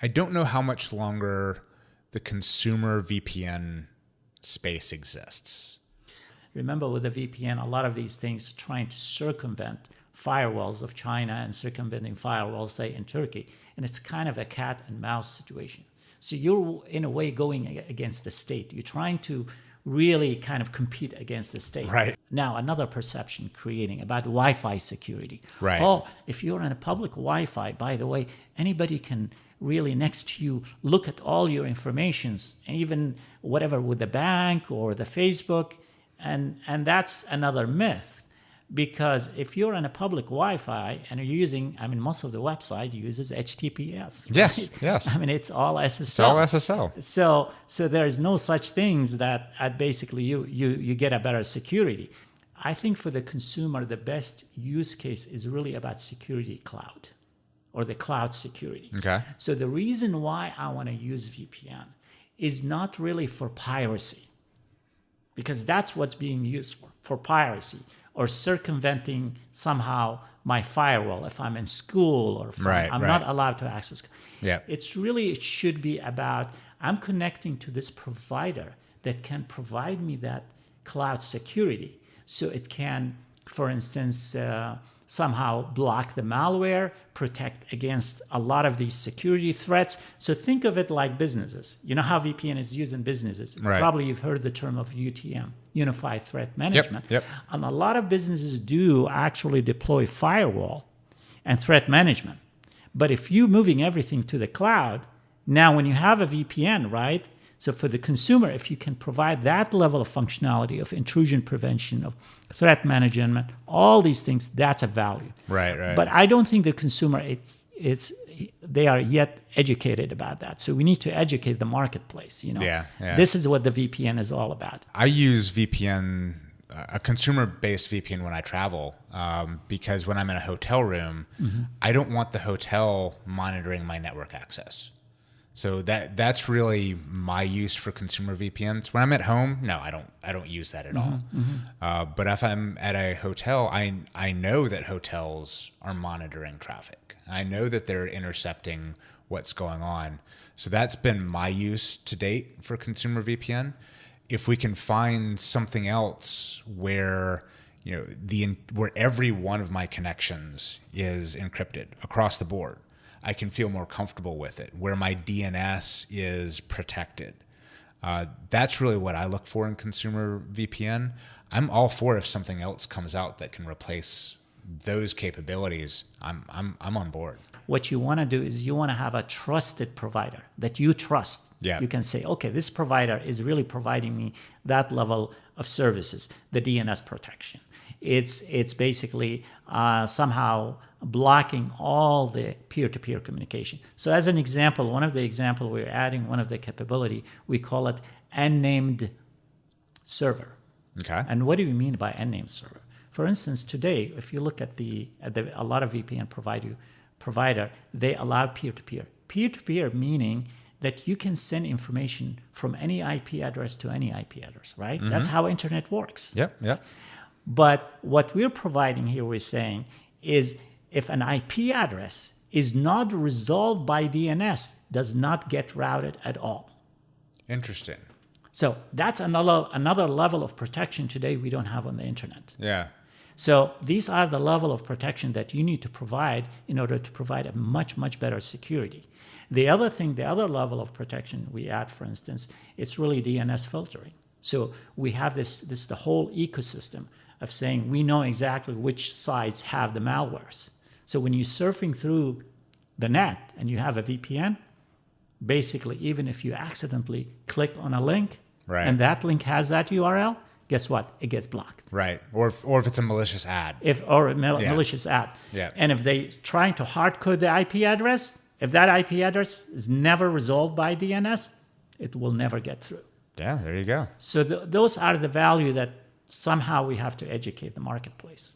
I don't know how much longer the consumer VPN space exists. Remember, with the VPN, a lot of these things trying to circumvent firewalls of China and circumventing firewalls, say, in Turkey. And it's kind of a cat and mouse situation. So you're, in a way, going against the state. You're trying to really kind of compete against the state. Right. Now, another perception creating about Wi-Fi security. Right. Oh, if you're on a public Wi-Fi, by the way, anybody can really next to you look at all your informations, and even whatever with the bank or the Facebook. And that's another myth. Because if you're on a public Wi-Fi and you're using, I mean, most of the website uses HTTPS. Right? Yes, yes. I mean, it's all SSL. It's all SSL. So there is no such things that basically you get a better security. I think for the consumer, the best use case is really about security cloud or the cloud security. Okay. So the reason why I want to use VPN is not really for piracy, because that's what's being used for piracy, or circumventing somehow my firewall if I'm in school or if I'm not allowed to access. Yeah. It should be about, I'm connecting to this provider that can provide me that cloud security. So it can, for instance, somehow block the malware, protect against a lot of these security threats. So think of it like businesses. You know how VPN is used in businesses. Right. Probably you've heard the term of UTM, Unified Threat Management. Yep. And a lot of businesses do actually deploy firewall and threat management. But if you're moving everything to the cloud, now when you have a VPN, right? So for the consumer, if you can provide that level of functionality of intrusion prevention, of threat management, all these things, that's a value. Right. But I don't think the consumer, they are yet educated about that. So we need to educate the marketplace. Yeah. This is what the VPN is all about. I use VPN, a consumer-based VPN when I travel, because when I'm in a hotel room, I don't want the hotel monitoring my network access. So that's really my use for consumer VPNs. When I'm at home, no, I don't use that at all. But if I'm at a hotel, I know that hotels are monitoring traffic. I know that they're intercepting what's going on. So that's been my use to date for consumer VPN. If we can find something else where where every one of my connections is encrypted across the board, I can feel more comfortable with it, where my DNS is protected. That's really what I look for in consumer VPN. I'm all for if something else comes out that can replace those capabilities. I'm on board. What you want to do is you want to have a trusted provider that you trust. Yeah. You can say, okay, this provider is really providing me that level of services, the DNS protection. It's basically somehow blocking all the peer-to-peer communication. So as an example, one of the example we're adding, one of the capability, we call it unnamed server. Okay. And what do we mean by unnamed server? For instance, today, if you look at a lot of VPN provider, they allow peer-to-peer. Peer-to-peer meaning that you can send information from any IP address to any IP address, right? That's how internet works. Yep. But what we're providing here, we're saying, is if an IP address is not resolved by DNS, does not get routed at all. Interesting. So that's another level of protection today we don't have on the internet. Yeah. So these are the level of protection that you need to provide in order to provide a much, much better security. The other level of protection we add, for instance, it's really DNS filtering. So we have the whole ecosystem of saying we know exactly which sites have the malwares. So when you're surfing through the net and you have a VPN, basically, even if you accidentally click on a link and that link has that URL, guess what? It gets blocked. Right. Or if it's a malicious ad. Malicious ad. Yeah. And if they trying to hard code the IP address, if that IP address is never resolved by DNS, it will never get through. Yeah, there you go. So those are the value that somehow we have to educate the marketplace.